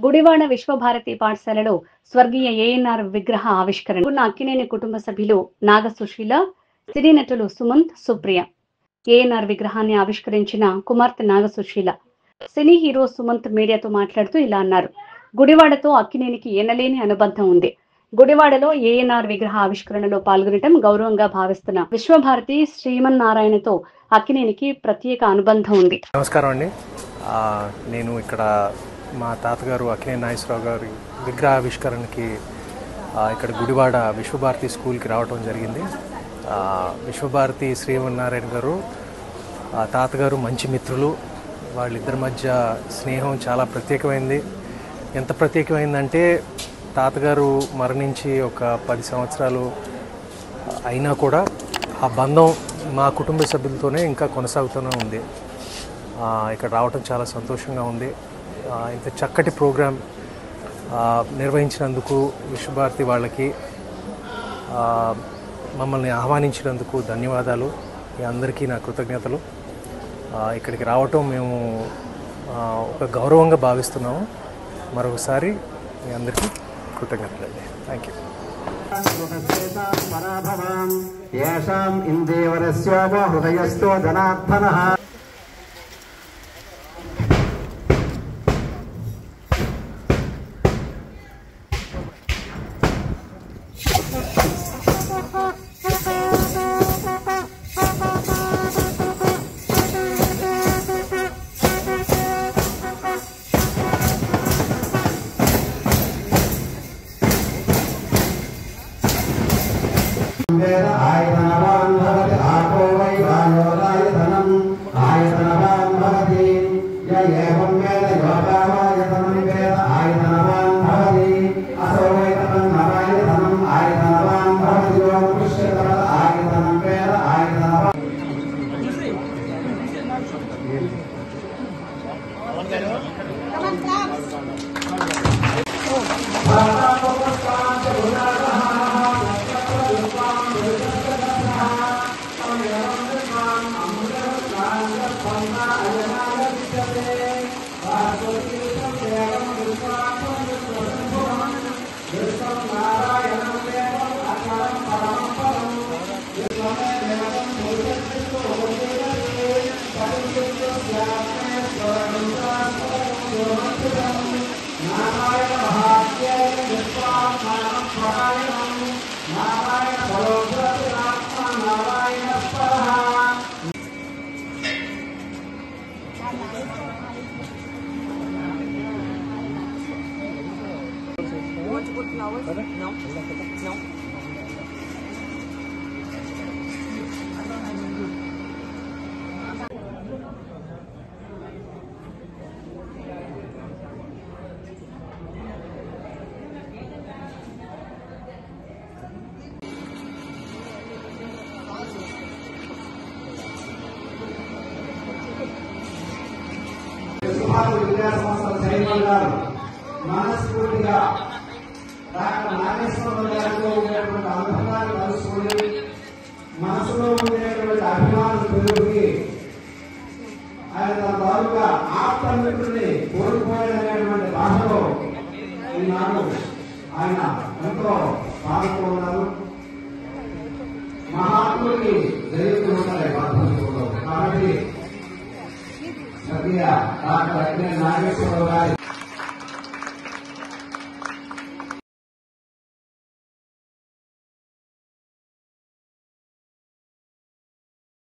గుడివాడ విశ్వభారతి పాఠశాలలో స్వర్గీయ ఏఎన్ఆర్ విగ్రహ ఆవిష్కరణ అక్కినేని కుటుంబ సభ్యులు నాగ సుశీల, సినీ నటులు సుమంత్, సుప్రియ. ఏఎన్ఆర్ విగ్రహాన్ని ఆవిష్కరించిన కుమార్తె నాగ సుశీల సినీ హీరో సుమంత్ మీడియాతో మాట్లాడుతూ ఇలా అన్నారు. గుడివాడతో అక్కినేనికి ఎనలేని అనుబంధం ఉంది. గుడివాడలో ఏఎన్ఆర్ విగ్రహ ఆవిష్కరణలో పాల్గొనడం గౌరవంగా భావిస్తున్న విశ్వభారతి శ్రీమన్నారాయణతో అక్కినేనికి ప్రత్యేక అనుబంధం ఉంది. నమస్కారం అండి. నేను ఇక్కడ మా తాతగారు అక్కినేని నాగేశ్వరరావు గారి విగ్రహావిష్కరణకి ఇక్కడ గుడివాడ విశ్వభారతి స్కూల్కి రావడం జరిగింది. విశ్వభారతి శ్రీమన్నారాయణ గారు తాతగారు మంచి మిత్రులు. వాళ్ళిద్దరి మధ్య స్నేహం చాలా ప్రత్యేకమైంది. ఎంత ప్రత్యేకమైందంటే తాతగారు మరణించి ఒక 10 సంవత్సరాలు అయినా కూడా ఆ బంధం మా కుటుంబ సభ్యులతోనే ఇంకా కొనసాగుతూనే ఉంది. ఇక్కడ రావటం చాలా సంతోషంగా ఉంది. ఇంత చక్కటి ప్రోగ్రాం నిర్వహించినందుకు విశ్వభారతి వాళ్ళకి, మమ్మల్ని ఆహ్వానించినందుకు ధన్యవాదాలు. మీ అందరికీ నా కృతజ్ఞతలు. ఇక్కడికి రావటం మేము ఒక గౌరవంగా భావిస్తున్నాము. మరొకసారి మీ అందరికీ కృతజ్ఞతలండి. Thank you. మనస్ఫూర్తిగా డాక్టర్ నాగేశ్వరరావు గారితో ఉండేటువంటి అనుభవాన్ని కలుసుకుని మనసులో ఉండేటువంటి అభిమానం పెరుగుకి ఆయన తన తాలూకా ఆప్త మిత్రుని కోల్పోయినటువంటి భాషలో ఈనాడు ఆయన ఎంతో బాధతో ఉన్నారు. మహాత్ముడికి జరుగుతూ ఉంటాయి బాధలు. కాబట్టి డాక్టర్ అక్కినేని నాగేశ్వరరావు గారి